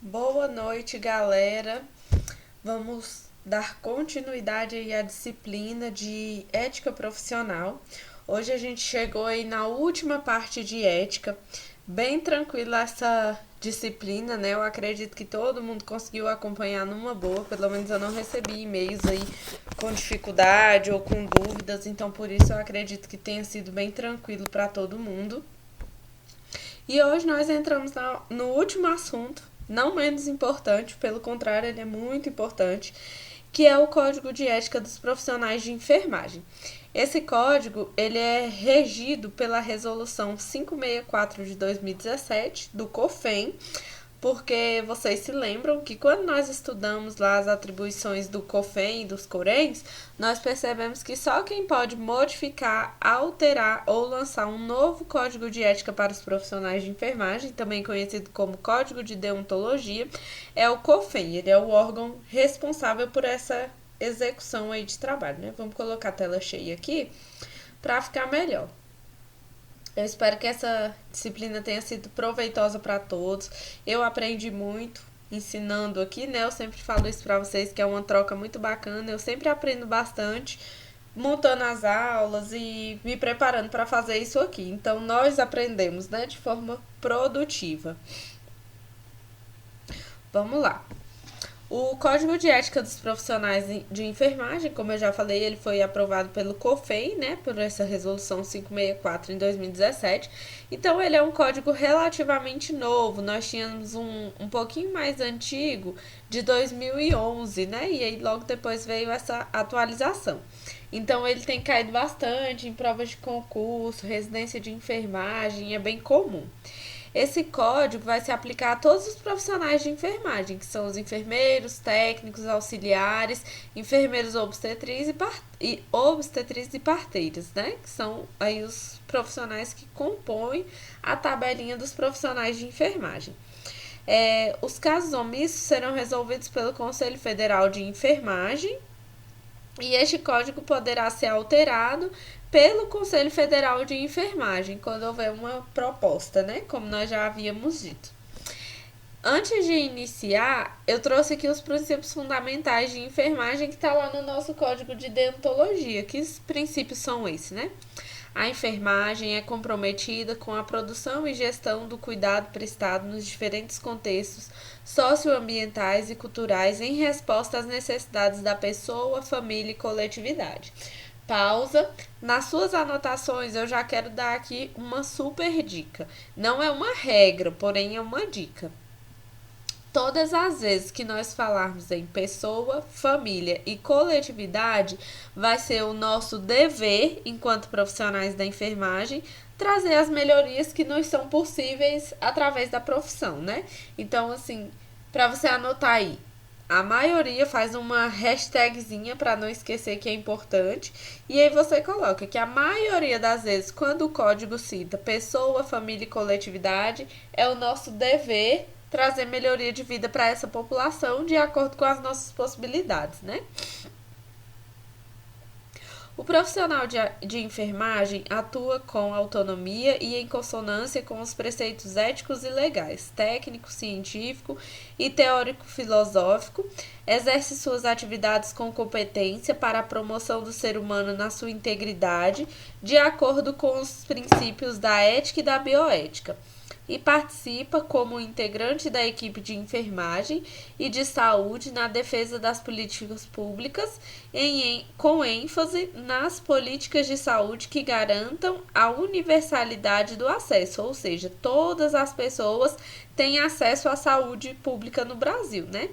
Boa noite, galera. Vamos dar continuidade aí à disciplina de ética profissional. Hoje a gente chegou aí na última parte de ética. Bem tranquila essa disciplina, né? Eu acredito que todo mundo conseguiu acompanhar numa boa. Pelo menos eu não recebi e-mails aí com dificuldade ou com dúvidas. Então, por isso eu acredito que tenha sido bem tranquilo para todo mundo. E hoje nós entramos no último assunto, não menos importante, pelo contrário, ele é muito importante, que é o Código de Ética dos Profissionais de Enfermagem. Esse código ele é regido pela Resolução 564 de 2017 do COFEN, porque vocês se lembram que quando nós estudamos lá as atribuições do COFEN e dos CORENs, nós percebemos que só quem pode modificar, alterar ou lançar um novo código de ética para os profissionais de enfermagem, também conhecido como Código de Deontologia, é o COFEN. Ele é o órgão responsável por essa execução aí de trabalho, né? Vamos colocar a tela cheia aqui para ficar melhor. Eu espero que essa disciplina tenha sido proveitosa para todos. Eu aprendi muito ensinando aqui, né? Eu sempre falo isso para vocês que é uma troca muito bacana. Eu sempre aprendo bastante montando as aulas e me preparando para fazer isso aqui. Então nós aprendemos, né, de forma produtiva. Vamos lá. O Código de Ética dos Profissionais de Enfermagem, como eu já falei, ele foi aprovado pelo COFEI, né, por essa resolução 564 em 2017. Então, ele é um código relativamente novo. Nós tínhamos um pouquinho mais antigo, de 2011, né, e aí logo depois veio essa atualização. Então, ele tem caído bastante em provas de concurso, residência de enfermagem, é bem comum. Esse código vai se aplicar a todos os profissionais de enfermagem, que são os enfermeiros, técnicos, auxiliares, enfermeiros obstetrizes e parteiras, né? Que são aí os profissionais que compõem a tabelinha dos profissionais de enfermagem. Os casos omissos serão resolvidos pelo Conselho Federal de Enfermagem, e este código poderá ser alterado pelo Conselho Federal de Enfermagem quando houver uma proposta, né? Como nós já havíamos dito. Antes de iniciar, eu trouxe aqui os princípios fundamentais de enfermagem que está lá no nosso código de deontologia. Que princípios são esses, né? A enfermagem é comprometida com a produção e gestão do cuidado prestado nos diferentes contextos socioambientais e culturais em resposta às necessidades da pessoa, família e coletividade. Pausa. Nas suas anotações, eu já quero dar aqui uma super dica. Não é uma regra, porém é uma dica. Todas as vezes que nós falarmos em pessoa, família e coletividade, vai ser o nosso dever, enquanto profissionais da enfermagem, trazer as melhorias que nos são possíveis através da profissão, né? Então, assim, para você anotar aí, a maioria faz uma hashtagzinha para não esquecer que é importante. E aí você coloca que a maioria das vezes, quando o código cita pessoa, família e coletividade, é o nosso dever trazer melhoria de vida para essa população de acordo com as nossas possibilidades, né? O profissional de enfermagem atua com autonomia e em consonância com os preceitos éticos e legais, técnico, científico e teórico-filosófico, exerce suas atividades com competência para a promoção do ser humano na sua integridade, de acordo com os princípios da ética e da bioética, e participa como integrante da equipe de enfermagem e de saúde na defesa das políticas públicas, com ênfase nas políticas de saúde que garantam a universalidade do acesso, ou seja, todas as pessoas têm acesso à saúde pública no Brasil, né?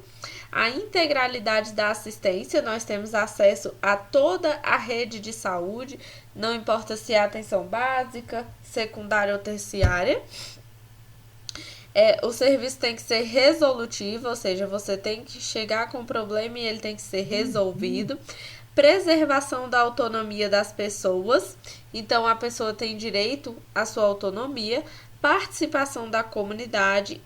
A integralidade da assistência, nós temos acesso a toda a rede de saúde, não importa se é atenção básica, secundária ou terciária. O serviço tem que ser resolutivo, ou seja, você tem que chegar com o problema e ele tem que ser resolvido. Preservação da autonomia das pessoas, então a pessoa tem direito à sua autonomia. Participação da comunidade,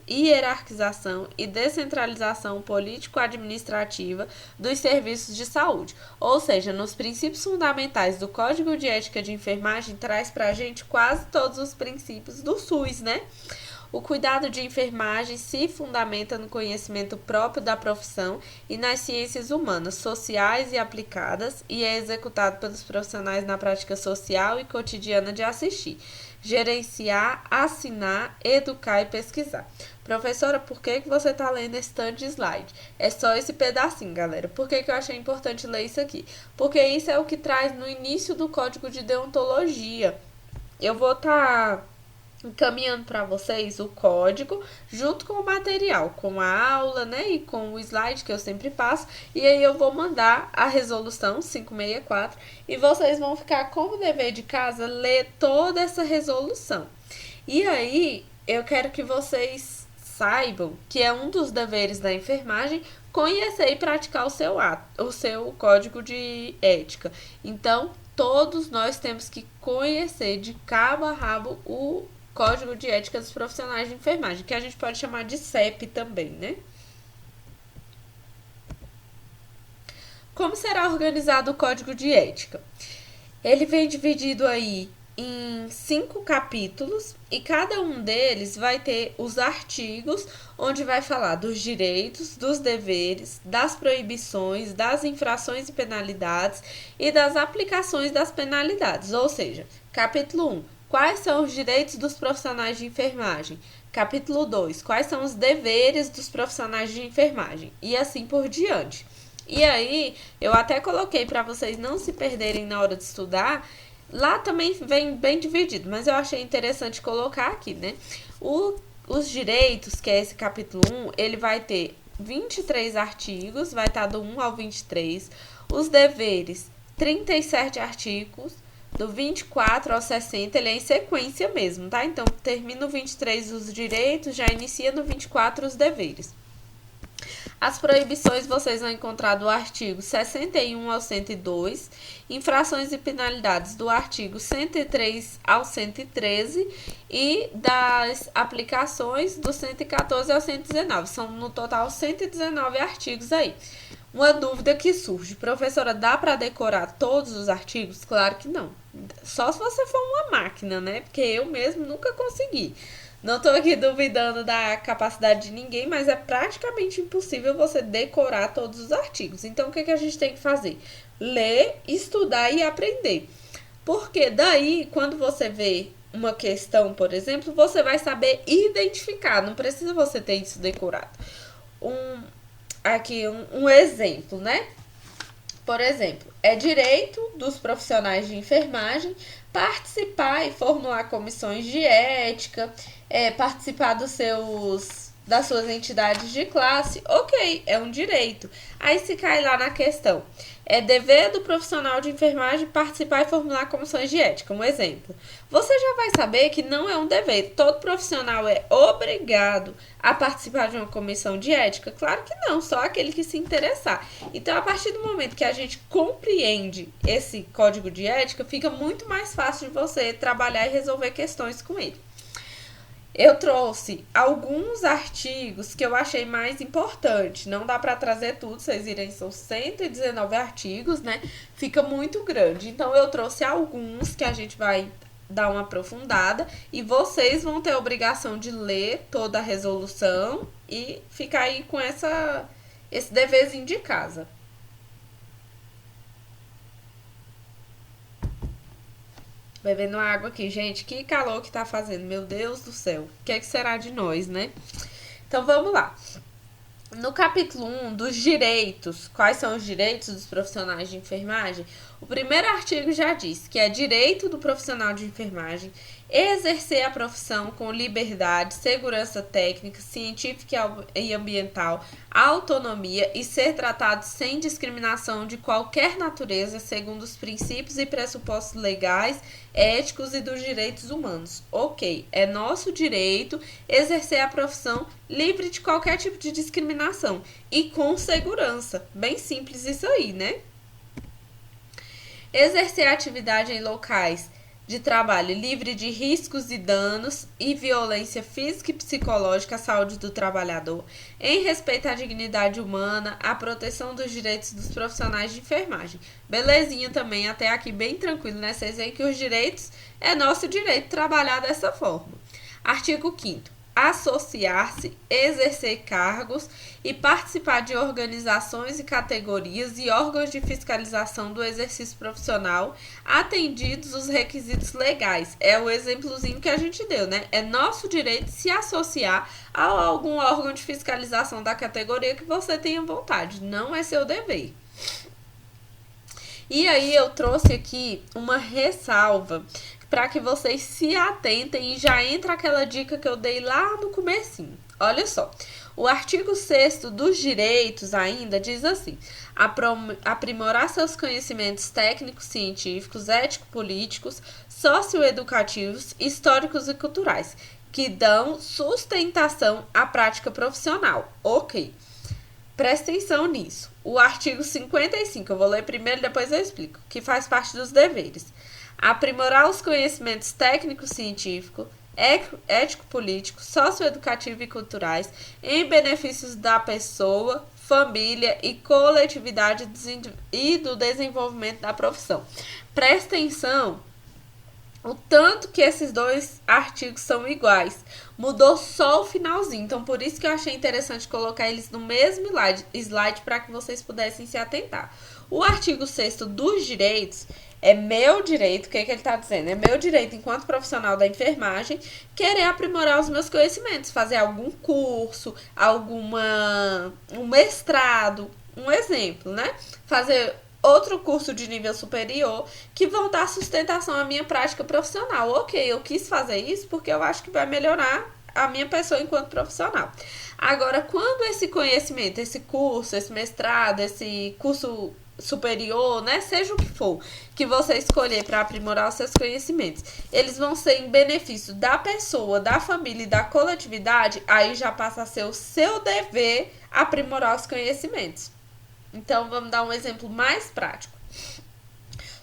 hierarquização e descentralização político-administrativa dos serviços de saúde. Ou seja, nos princípios fundamentais do Código de Ética de Enfermagem, traz pra gente quase todos os princípios do SUS, né? O cuidado de enfermagem se fundamenta no conhecimento próprio da profissão e nas ciências humanas, sociais e aplicadas, e é executado pelos profissionais na prática social e cotidiana de assistir, gerenciar, assinar, educar e pesquisar. Professora, por que você está lendo esse tanto de slide? É só esse pedacinho, galera. Por que eu achei importante ler isso aqui? Porque isso é o que traz no início do Código de Deontologia. Eu vou estar encaminhando para vocês o código junto com o material, com a aula, né, e com o slide que eu sempre passo, e aí eu vou mandar a resolução 564 e vocês vão ficar como dever de casa ler toda essa resolução. E aí eu quero que vocês saibam que é um dos deveres da enfermagem conhecer e praticar o seu código de ética. Então, todos nós temos que conhecer de cabo a rabo o Código de Ética dos Profissionais de Enfermagem, que a gente pode chamar de CEP também, né? Como será organizado o Código de Ética? Ele vem dividido aí em 5 capítulos e cada um deles vai ter os artigos onde vai falar dos direitos, dos deveres, das proibições, das infrações e penalidades e das aplicações das penalidades. Ou seja, capítulo 1, quais são os direitos dos profissionais de enfermagem? Capítulo 2, quais são os deveres dos profissionais de enfermagem? E assim por diante. E aí, eu até coloquei para vocês não se perderem na hora de estudar. Lá também vem bem dividido, mas eu achei interessante colocar aqui, né? Os direitos, que é esse capítulo 1, ele vai ter 23 artigos, vai estar do 1 ao 23. Os deveres, 37 artigos, do 24 ao 60, ele é em sequência mesmo, tá? Então, termina o 23 os direitos, já inicia no 24 os deveres. As proibições vocês vão encontrar do artigo 61 ao 102, infrações e penalidades do artigo 103 ao 113 e das aplicações do 114 ao 119. São no total 119 artigos aí. Uma dúvida que surge, professora, dá para decorar todos os artigos? Claro que não. Só se você for uma máquina, né? Porque eu mesmo nunca consegui. Não estou aqui duvidando da capacidade de ninguém, mas é praticamente impossível você decorar todos os artigos. Então, o que a gente tem que fazer? Ler, estudar e aprender. Porque daí, quando você vê uma questão, por exemplo, você vai saber identificar. Não precisa você ter isso decorado. Aqui um exemplo, né? Por exemplo, é direito dos profissionais de enfermagem participar e formular comissões de ética, participar das suas entidades de classe. Ok, é um direito. Aí se cai lá na questão, é dever do profissional de enfermagem participar e formular comissões de ética, um exemplo. Você já vai saber que não é um dever. Todo profissional é obrigado a participar de uma comissão de ética? Claro que não, só aquele que se interessar. Então, a partir do momento que a gente compreende esse código de ética, fica muito mais fácil de você trabalhar e resolver questões com ele. Eu trouxe alguns artigos que eu achei mais importante. Não dá para trazer tudo, vocês virem, são 119 artigos, né? Fica muito grande. Então, eu trouxe alguns que a gente vai dar uma aprofundada e vocês vão ter a obrigação de ler toda a resolução e ficar aí com esse deverzinho de casa. Bebendo água aqui, gente, que calor que tá fazendo, meu Deus do céu. O que será de nós, né? Então, vamos lá. No capítulo 1 dos direitos, quais são os direitos dos profissionais de enfermagem? O primeiro artigo já diz que é direito do profissional de enfermagem exercer a profissão com liberdade, segurança técnica, científica e ambiental, autonomia e ser tratado sem discriminação de qualquer natureza, segundo os princípios e pressupostos legais, éticos e dos direitos humanos. Ok, é nosso direito exercer a profissão livre de qualquer tipo de discriminação e com segurança. Bem simples isso aí, né? Exercer a atividade em locais de trabalho livre de riscos e danos e violência física e psicológica à saúde do trabalhador, em respeito à dignidade humana, à proteção dos direitos dos profissionais de enfermagem. Belezinha também, até aqui bem tranquilo, né? Vocês veem que os direitos é nosso direito trabalhar dessa forma. Artigo 5º. associar-se, exercer cargos e participar de organizações e categorias e órgãos de fiscalização do exercício profissional, atendidos os requisitos legais. É o exemplozinho que a gente deu, né? É nosso direito se associar a algum órgão de fiscalização da categoria que você tenha vontade, não é seu dever. E aí eu trouxe aqui uma ressalva para que vocês se atentem e já entra aquela dica que eu dei lá no comecinho. Olha só, o artigo 6º dos direitos ainda diz assim: aprimorar seus conhecimentos técnicos, científicos, ético-políticos, socioeducativos, históricos e culturais, que dão sustentação à prática profissional. Ok. Presta atenção nisso. O artigo 55, eu vou ler primeiro e depois eu explico, que faz parte dos deveres. Aprimorar os conhecimentos técnicos, científicos, ético-políticos, socioeducativos e culturais em benefícios da pessoa, família e coletividade e do desenvolvimento da profissão. Presta atenção o tanto que esses dois artigos são iguais. Mudou só o finalzinho. Então, por isso que eu achei interessante colocar eles no mesmo slide para que vocês pudessem se atentar. O artigo 6º dos direitos é meu direito. O que ele está dizendo? É meu direito, enquanto profissional da enfermagem, querer aprimorar os meus conhecimentos. Fazer algum curso, um mestrado, um exemplo, né? Fazer outro curso de nível superior que vão dar sustentação à minha prática profissional. Ok, eu quis fazer isso porque eu acho que vai melhorar a minha pessoa enquanto profissional. Agora, quando esse conhecimento, esse curso, esse mestrado, esse curso superior, né, seja o que for, que você escolher para aprimorar os seus conhecimentos, eles vão ser em benefício da pessoa, da família e da coletividade, aí já passa a ser o seu dever aprimorar os conhecimentos. Então, vamos dar um exemplo mais prático.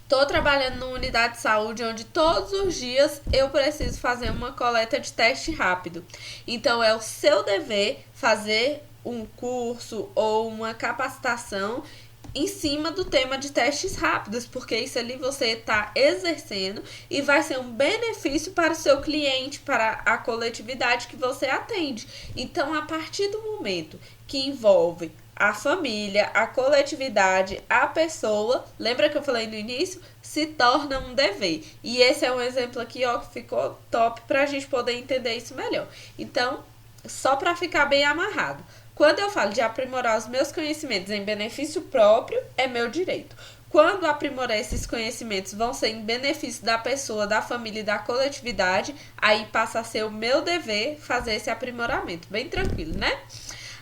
Estou trabalhando numa unidade de saúde onde todos os dias eu preciso fazer uma coleta de teste rápido. Então, é o seu dever fazer um curso ou uma capacitação em cima do tema de testes rápidos, porque isso ali você está exercendo e vai ser um benefício para o seu cliente, para a coletividade que você atende. Então, a partir do momento que envolve a família, a coletividade, a pessoa, lembra que eu falei no início? Se torna um dever. E esse é um exemplo aqui, ó, que ficou top para a gente poder entender isso melhor. Então, só para ficar bem amarrado. Quando eu falo de aprimorar os meus conhecimentos em benefício próprio, é meu direito. Quando aprimorar esses conhecimentos vão ser em benefício da pessoa, da família e da coletividade, aí passa a ser o meu dever fazer esse aprimoramento. Bem tranquilo, né?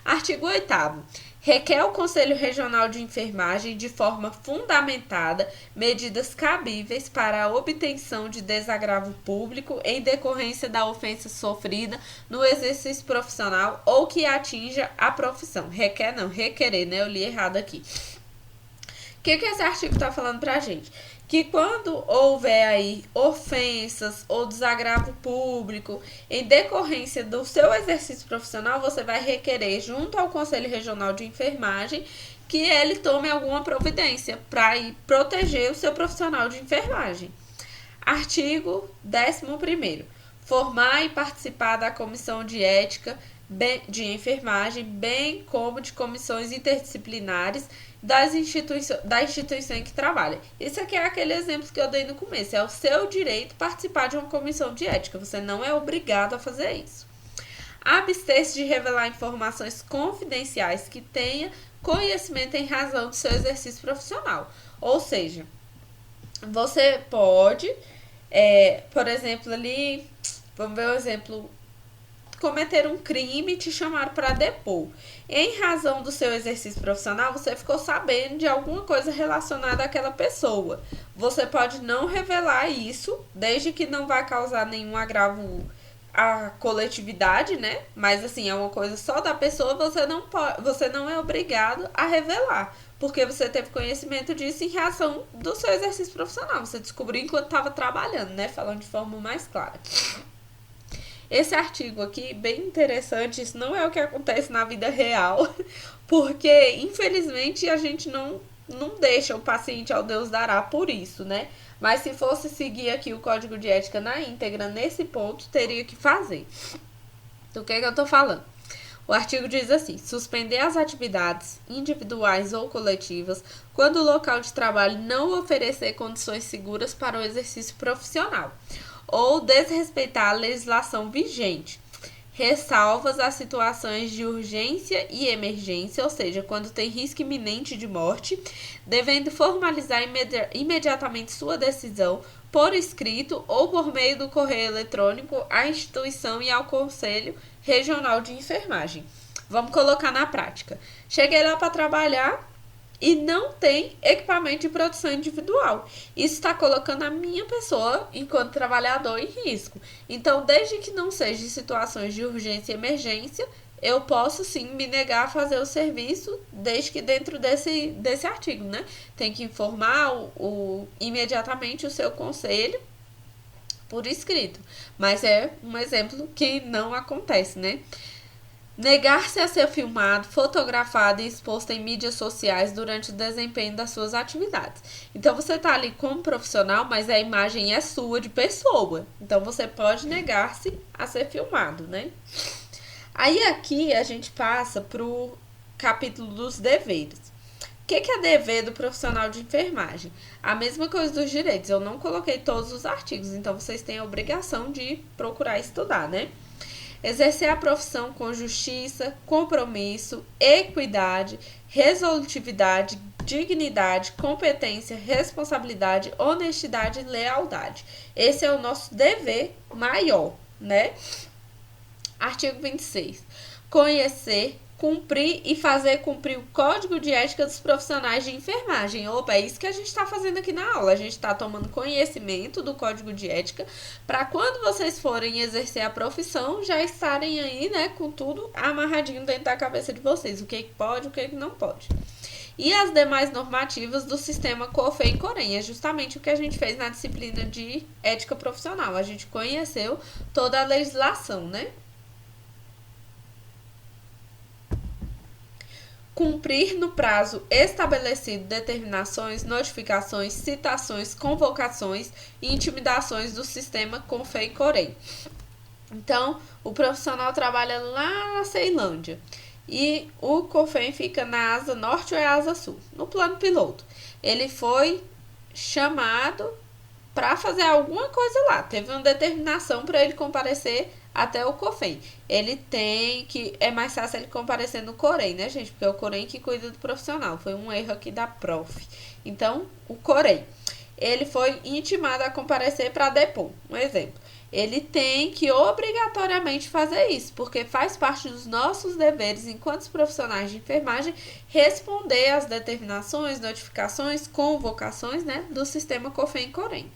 Artigo 8º. Requer o Conselho Regional de Enfermagem, de forma fundamentada, medidas cabíveis para a obtenção de desagravo público em decorrência da ofensa sofrida no exercício profissional ou que atinja a profissão. Requer não, requerer, né? Eu li errado aqui. O que esse artigo está falando pra gente? Que quando houver aí ofensas ou desagravo público em decorrência do seu exercício profissional, você vai requerer junto ao Conselho Regional de Enfermagem que ele tome alguma providência para proteger o seu profissional de enfermagem. Artigo 11º. Formar e participar da comissão de ética de enfermagem, bem como de comissões interdisciplinares da instituição em que trabalha. Esse aqui é aquele exemplo que eu dei no começo. É o seu direito participar de uma comissão de ética. Você não é obrigado a fazer isso. Abster-se de revelar informações confidenciais que tenha conhecimento em razão do seu exercício profissional. Ou seja, você pode, por exemplo, ali, vamos ver o exemplo, cometer um crime e te chamaram para depor. Em razão do seu exercício profissional, você ficou sabendo de alguma coisa relacionada àquela pessoa. Você pode não revelar isso, desde que não vai causar nenhum agravo à coletividade, né? Mas assim, é uma coisa só da pessoa, você não é obrigado a revelar, porque você teve conhecimento disso em razão do seu exercício profissional. Você descobriu enquanto estava trabalhando, né? Falando de forma mais clara. Esse artigo aqui, bem interessante, isso não é o que acontece na vida real, porque infelizmente a gente não deixa o paciente ao Deus dará por isso, né? Mas se fosse seguir aqui o código de ética na íntegra, nesse ponto, teria que fazer. Do que eu tô falando? O artigo diz assim: suspender as atividades individuais ou coletivas quando o local de trabalho não oferecer condições seguras para o exercício profissional ou desrespeitar a legislação vigente. Ressalvas às situações de urgência e emergência, ou seja, quando tem risco iminente de morte, devendo formalizar imediatamente sua decisão por escrito ou por meio do correio eletrônico à instituição e ao Conselho Regional de Enfermagem. Vamos colocar na prática. Cheguei lá para trabalhar e não tem equipamento de proteção individual. Isso está colocando a minha pessoa, enquanto trabalhador, em risco. Então, desde que não seja em situações de urgência e emergência, eu posso sim me negar a fazer o serviço, desde que dentro desse artigo, né? Tem que informar imediatamente o seu conselho por escrito. Mas é um exemplo que não acontece, né? Negar-se a ser filmado, fotografado e exposto em mídias sociais durante o desempenho das suas atividades. Então você está ali como profissional, mas a imagem é sua de pessoa. Então você pode negar-se a ser filmado, né? Aí aqui a gente passa para o capítulo dos deveres. O que é dever do profissional de enfermagem? A mesma coisa dos direitos. Eu não coloquei todos os artigos, então vocês têm a obrigação de procurar estudar, né? Exercer a profissão com justiça, compromisso, equidade, resolutividade, dignidade, competência, responsabilidade, honestidade e lealdade. Esse é o nosso dever maior, né? Artigo 26. Conhecer, cumprir e fazer cumprir o Código de Ética dos Profissionais de Enfermagem. Opa, é isso que a gente está fazendo aqui na aula. A gente está tomando conhecimento do Código de Ética para quando vocês forem exercer a profissão, já estarem aí, né, com tudo amarradinho dentro da cabeça de vocês. O que pode, o que não pode. E as demais normativas do sistema COFEI-COREM. É justamente o que a gente fez na disciplina de ética profissional. A gente conheceu toda a legislação, né? Cumprir no prazo estabelecido determinações, notificações, citações, convocações e intimidações do sistema COFEI-COREM. Então, o profissional trabalha lá na Ceilândia e o COFEI fica na asa norte ou asa sul, no plano piloto. Ele foi chamado para fazer alguma coisa lá, teve uma determinação para ele comparecer até o COFEI. Ele tem que... É mais fácil ele comparecer no COREM, né, gente? Porque é o COREM que cuida do profissional. Foi um erro aqui da prof. Então, o COREM. Ele foi intimado a comparecer para depor. Um exemplo. Ele tem que obrigatoriamente fazer isso, porque faz parte dos nossos deveres, enquanto profissionais de enfermagem, responder às determinações, notificações, convocações, né, do sistema COFEI-COREM.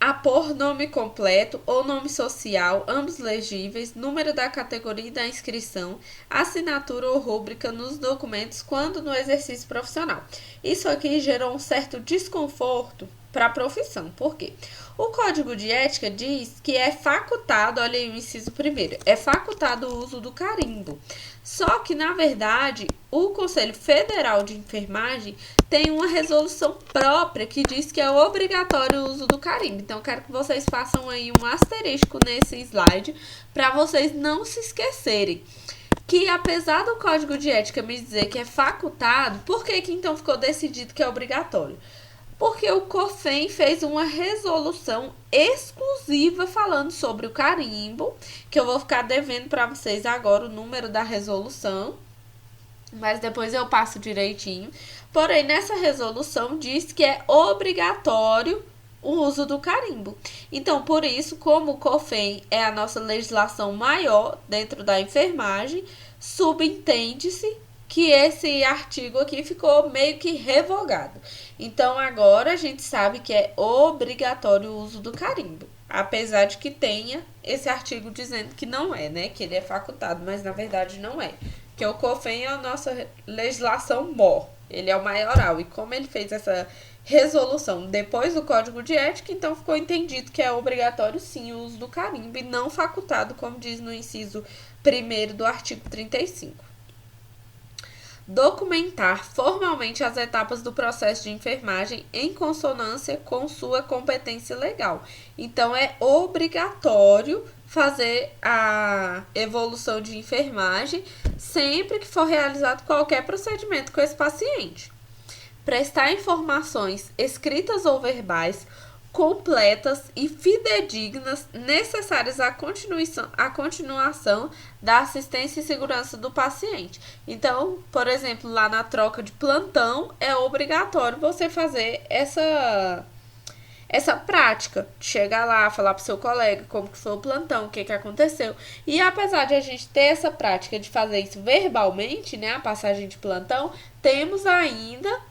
Apor nome completo ou nome social, ambos legíveis, número da categoria e da inscrição, assinatura ou rúbrica nos documentos quando no exercício profissional. Isso aqui gerou um certo desconforto para a profissão. Por quê? O Código de Ética diz que é facultado, olha aí o inciso primeiro, é facultado o uso do carimbo. Só que, na verdade, o Conselho Federal de Enfermagem tem uma resolução própria que diz que é obrigatório o uso do carimbo. Então, eu quero que vocês façam aí um asterisco nesse slide para vocês não se esquecerem. Que apesar do Código de Ética me dizer que é facultado, por que então ficou decidido que é obrigatório? Porque o COFEI fez uma resolução exclusiva falando sobre o carimbo, que eu vou ficar devendo para vocês agora o número da resolução, mas depois eu passo direitinho. Porém, nessa resolução diz que é obrigatório o uso do carimbo. Então, por isso, como o COFEI é a nossa legislação maior dentro da enfermagem, subentende-se que esse artigo aqui ficou meio que revogado. Então, agora a gente sabe que é obrigatório o uso do carimbo. Apesar de que tenha esse artigo dizendo que não é, né? Que ele é facultado, mas na verdade não é. Porque o COFEI é a nossa legislação maior. Ele é o maioral. E como ele fez essa resolução depois do Código de Ética, então ficou entendido que é obrigatório sim o uso do carimbo e não facultado, como diz no inciso 1º do artigo 35. documentar formalmente as etapas do processo de enfermagem em consonância com sua competência legal. Então, é obrigatório fazer a evolução de enfermagem sempre que for realizado qualquer procedimento com esse paciente. Prestar informações escritas ou verbais completas e fidedignas necessárias à continuação da assistência e segurança do paciente. Então, por exemplo, lá na troca de plantão, é obrigatório você fazer essa prática, de chegar lá, falar pro seu colega como que foi o plantão, o que aconteceu. E apesar de a gente ter essa prática de fazer isso verbalmente, né, a passagem de plantão, temos ainda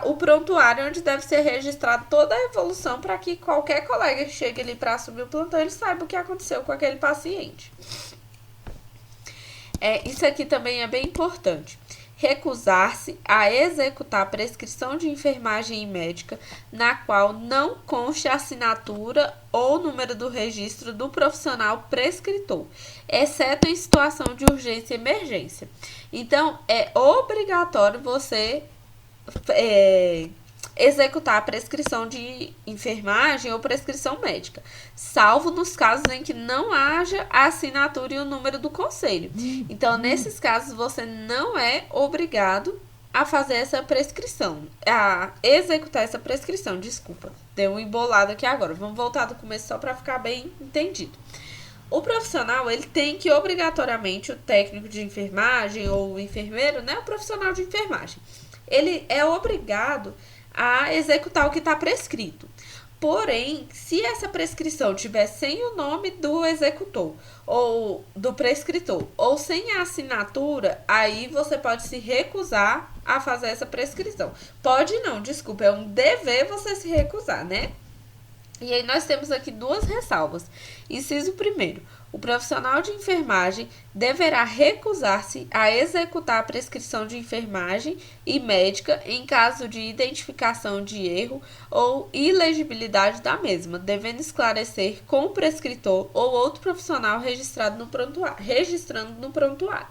o prontuário onde deve ser registrado toda a evolução para que qualquer colega que chegue ali para assumir o plantão, ele saiba o que aconteceu com aquele paciente. Isso aqui também é bem importante. Recusar-se a executar prescrição de enfermagem médica na qual não conste a assinatura ou número do registro do profissional prescritor, exceto em situação de urgência e emergência. Então, é obrigatório você executar a prescrição de enfermagem ou prescrição médica, salvo nos casos em que não haja a assinatura e o número do conselho. Então, nesses casos, você não é obrigado a fazer essa prescrição, a executar essa prescrição, desculpa, deu um embolado aqui agora, vamos voltar do começo só para ficar bem entendido. O profissional, ele tem que obrigatoriamente, o técnico de enfermagem ou o enfermeiro, né, o profissional de enfermagem, ele é obrigado a executar o que está prescrito. Porém, se essa prescrição tiver sem o nome do executor ou do prescritor ou sem a assinatura, aí você pode se recusar a fazer essa prescrição. Pode não, desculpa, é um dever você se recusar, né? E aí nós temos aqui duas ressalvas. Inciso 1º, o profissional de enfermagem deverá recusar-se a executar a prescrição de enfermagem e médica em caso de identificação de erro ou ilegibilidade da mesma, devendo esclarecer com o prescritor ou outro profissional registrando no prontuário.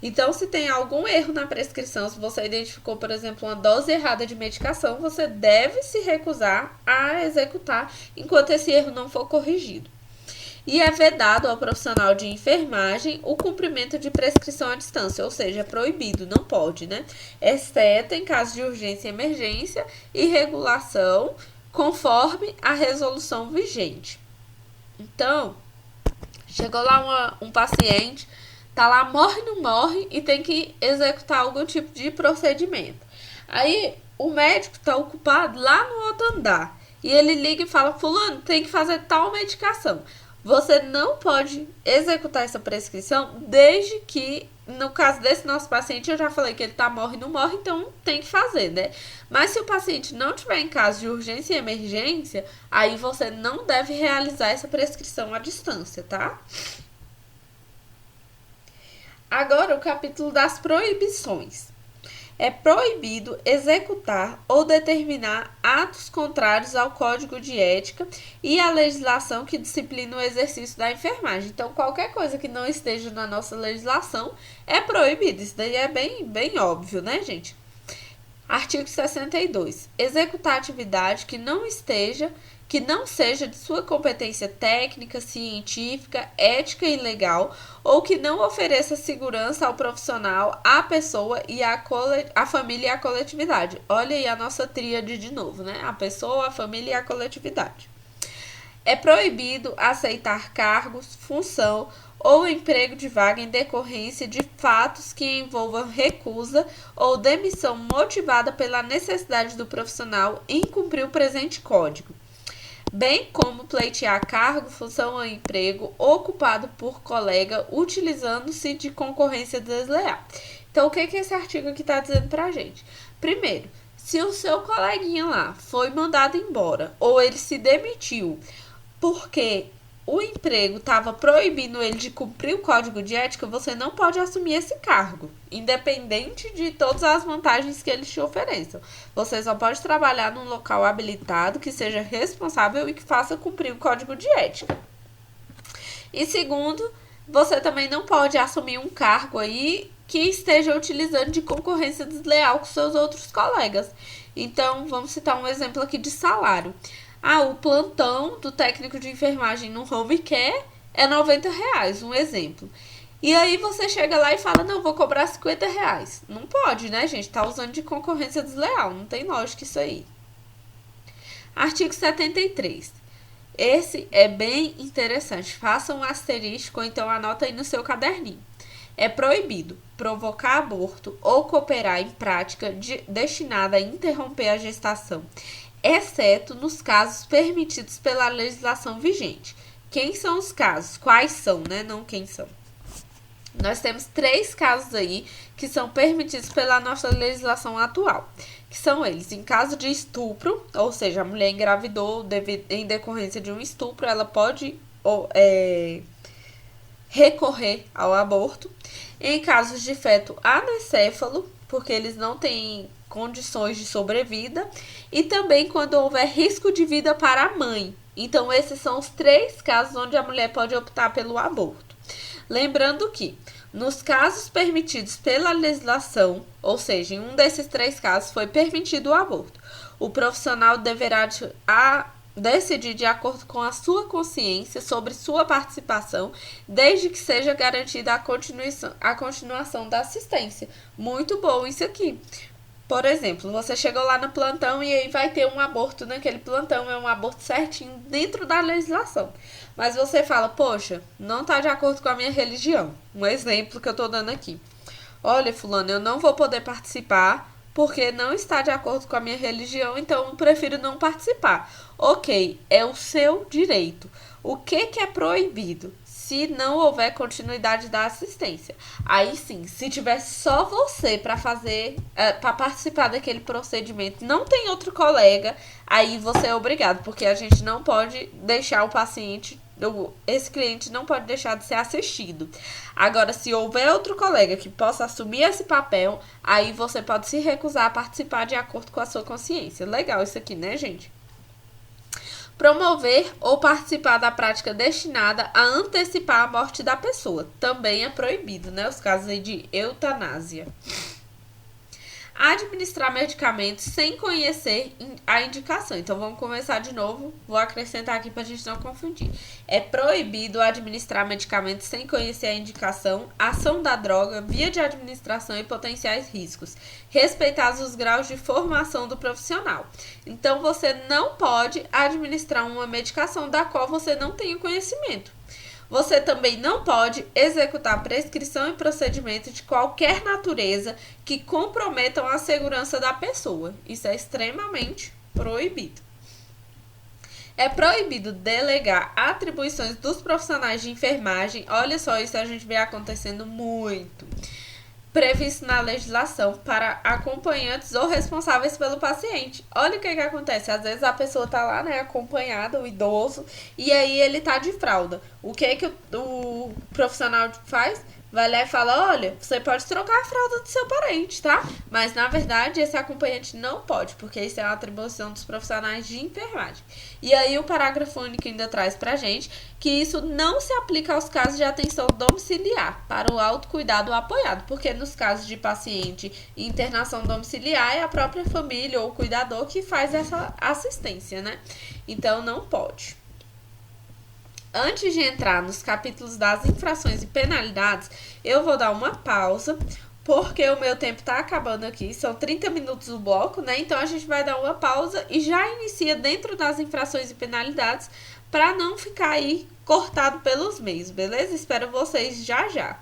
Então, se tem algum erro na prescrição, se você identificou, por exemplo, uma dose errada de medicação, você deve se recusar a executar enquanto esse erro não for corrigido. E é vedado ao profissional de enfermagem o cumprimento de prescrição à distância, ou seja, é proibido, não pode, né? Exceto em caso de urgência e emergência e regulação, conforme a resolução vigente. Então, chegou lá um paciente, tá lá, morre, não morre, e tem que executar algum tipo de procedimento. Aí, o médico tá ocupado lá no outro andar, e ele liga e fala, fulano, tem que fazer tal medicação. Você não pode executar essa prescrição desde que, no caso desse nosso paciente, eu já falei que ele tá morre, não morre, então tem que fazer, né? Mas se o paciente não tiver em caso de urgência e emergência, aí você não deve realizar essa prescrição à distância, tá? Agora, o capítulo das proibições. É proibido executar ou determinar atos contrários ao Código de Ética e à legislação que disciplina o exercício da enfermagem. Então, qualquer coisa que não esteja na nossa legislação é proibido. Isso daí é bem óbvio, né, gente? Artigo 62. Executar atividade que não seja de sua competência técnica, científica, ética e legal, ou que não ofereça segurança ao profissional, à pessoa e à família e à coletividade. Olha aí a nossa tríade de novo, né? A pessoa, a família e a coletividade. É proibido aceitar cargos, função ou emprego de vaga em decorrência de fatos que envolvam recusa ou demissão motivada pela necessidade do profissional em cumprir o presente código, bem como pleitear cargo, função ou emprego ocupado por colega utilizando-se de concorrência desleal. Então, o que esse artigo aqui está dizendo pra gente? Primeiro, se o seu coleguinha lá foi mandado embora ou ele se demitiu porque o emprego estava proibindo ele de cumprir o código de ética, você não pode assumir esse cargo, independente de todas as vantagens que eles te ofereçam. Você só pode trabalhar num local habilitado, que seja responsável e que faça cumprir o código de ética. E segundo, você também não pode assumir um cargo aí que esteja utilizando de concorrência desleal com seus outros colegas. Então, vamos citar um exemplo aqui de salário. O plantão do técnico de enfermagem no home care é R$ 90, um exemplo. E aí você chega lá e fala, não, vou cobrar R$ 50. Não pode, né, gente? Tá usando de concorrência desleal, não tem lógica isso aí. Artigo 73. Esse é bem interessante. Faça um asterisco ou então anota aí no seu caderninho. É proibido provocar aborto ou cooperar em prática destinada a interromper a gestação, exceto nos casos permitidos pela legislação vigente. Quem são os casos? Quais são, né? Não quem são. Nós temos 3 casos aí que são permitidos pela nossa legislação atual, que são eles: em caso de estupro, ou seja, a mulher engravidou em decorrência de um estupro, ela pode recorrer ao aborto. Em casos de feto anencéfalo, porque eles não têm condições de sobrevida, e também quando houver risco de vida para a mãe. Então, esses são os 3 casos onde a mulher pode optar pelo aborto. Lembrando que, nos casos permitidos pela legislação, ou seja, em um desses 3 casos foi permitido o aborto, o profissional deverá decidir de acordo com a sua consciência sobre sua participação, desde que seja garantida a continuação da assistência. Muito bom isso aqui. Por exemplo, você chegou lá no plantão e aí vai ter um aborto naquele plantão, é um aborto certinho dentro da legislação. Mas você fala, poxa, não está de acordo com a minha religião. Um exemplo que eu estou dando aqui. Olha, fulano, eu não vou poder participar porque não está de acordo com a minha religião, então eu prefiro não participar. Ok, é o seu direito. O que é proibido? Se não houver continuidade da assistência. Aí sim, se tiver só você para participar daquele procedimento, não tem outro colega, aí você é obrigado, porque a gente não pode deixar o paciente, esse cliente não pode deixar de ser assistido. Agora, se houver outro colega que possa assumir esse papel, aí você pode se recusar a participar de acordo com a sua consciência. Legal isso aqui, né, gente? Promover ou participar da prática destinada a antecipar a morte da pessoa. Também é proibido, né? Os casos aí de eutanásia. Administrar medicamentos sem conhecer a indicação. Então, vamos começar de novo. Vou acrescentar aqui para a gente não confundir. É proibido administrar medicamentos sem conhecer a indicação, ação da droga, via de administração e potenciais riscos, respeitados os graus de formação do profissional. Então, você não pode administrar uma medicação da qual você não tem o conhecimento. Você também não pode executar prescrição e procedimento de qualquer natureza que comprometam a segurança da pessoa. Isso é extremamente proibido. É proibido delegar atribuições dos profissionais de enfermagem. Olha só, isso a gente vê acontecendo muito. Previsto na legislação para acompanhantes ou responsáveis pelo paciente. Olha o que acontece. Às vezes a pessoa tá lá, né, acompanhada, o idoso, e aí ele tá de fralda. O que o profissional faz? Vai lá e fala, olha, você pode trocar a fralda do seu parente, tá? Mas, na verdade, esse acompanhante não pode, porque isso é uma atribuição dos profissionais de enfermagem. E aí, o parágrafo único ainda traz pra gente que isso não se aplica aos casos de atenção domiciliar, para o autocuidado apoiado, porque nos casos de paciente e internação domiciliar é a própria família ou o cuidador que faz essa assistência, né? Então, não pode. Antes de entrar nos capítulos das infrações e penalidades, eu vou dar uma pausa, porque o meu tempo tá acabando aqui, são 30 minutos o bloco, né? Então a gente vai dar uma pausa e já inicia dentro das infrações e penalidades para não ficar aí cortado pelos meios, beleza? Espero vocês já já.